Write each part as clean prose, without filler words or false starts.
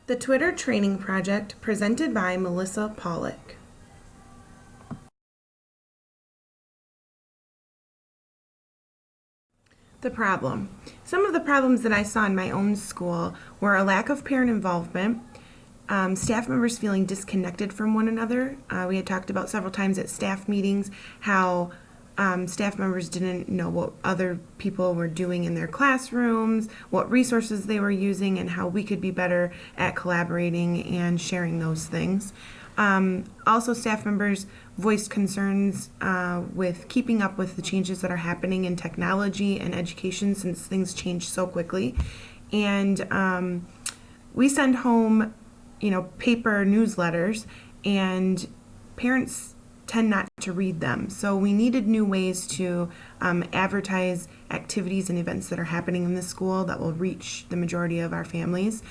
The Twitter Training Project, presented by Melissa Paulik. The problem. Some of the problems that I saw in my own school were a lack of parent involvement, staff members feeling disconnected from one another. We had talked about several times at staff meetings how staff members didn't know what other people were doing in their classrooms, what resources they were using, and how we could be better at collaborating and sharing those things. Also, staff members voiced concerns with keeping up with the changes that are happening in technology and education since things change so quickly. And we send home, paper newsletters, and parents tend not to read them. So we needed new ways to advertise activities and events that are happening in the school that will reach the majority of our families,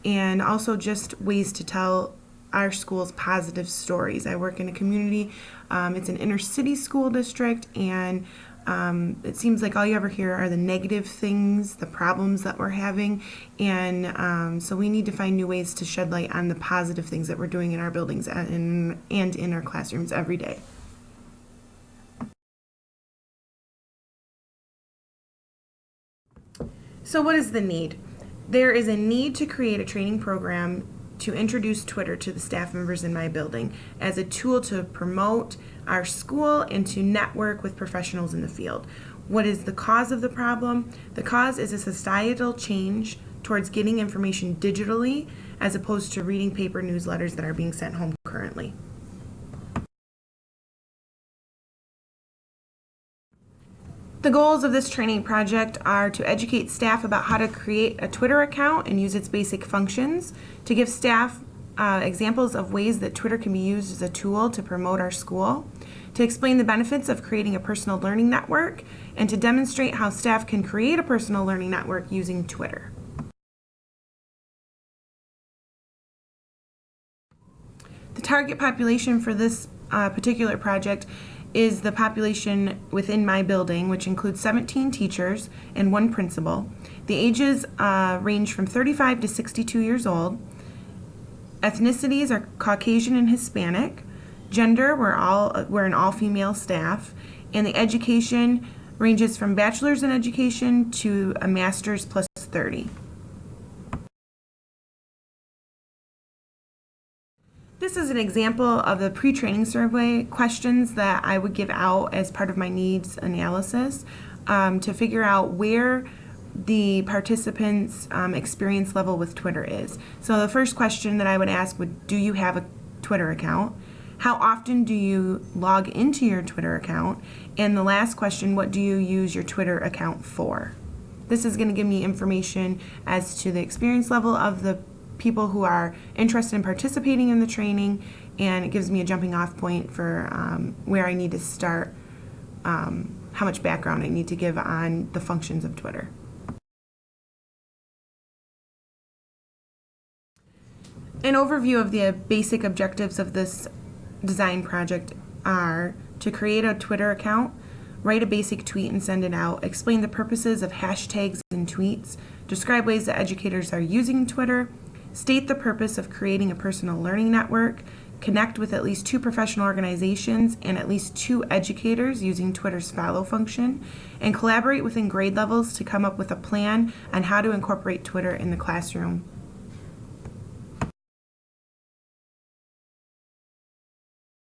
and also just ways to tell our school's positive stories. I work in a community, it's an inner city school district, and it seems like all you ever hear are the negative things, the problems that we're having, and so we need to find new ways to shed light on the positive things that we're doing in our buildings and in our classrooms every day. So what is the need? There is a need to create a training program to introduce Twitter to the staff members in my building as a tool to promote our school and to network with professionals in the field. What is the cause of the problem? The cause is a societal change towards getting information digitally as opposed to reading paper newsletters that are being sent home currently. The goals of this training project are to educate staff about how to create a Twitter account and use its basic functions, to give staff examples of ways that Twitter can be used as a tool to promote our school, to explain the benefits of creating a personal learning network, and to demonstrate how staff can create a personal learning network using Twitter. The target population for this particular project is the population within my building, which includes 17 teachers and 1 principal. The ages range from 35 to 62 years old. Ethnicities are Caucasian and Hispanic. Gender, we're an all-female staff. And the education ranges from bachelor's in education to a master's plus 30. This is an example of the pre-training survey questions that I would give out as part of my needs analysis to figure out where the participants' experience level with Twitter is. So the first question that I would ask would, do you have a Twitter account? How often do you log into your Twitter account? And the last question, what do you use your Twitter account for? This is going to give me information as to the experience level of the people who are interested in participating in the training, and it gives me a jumping off point for where I need to start, how much background I need to give on the functions of Twitter. An overview of the basic objectives of this design project are to create a Twitter account, write a basic tweet and send it out, explain the purposes of hashtags and tweets, describe ways that educators are using Twitter, state the purpose of creating a personal learning network, connect with at least 2 professional organizations and at least 2 educators using Twitter's follow function, and collaborate within grade levels to come up with a plan on how to incorporate Twitter in the classroom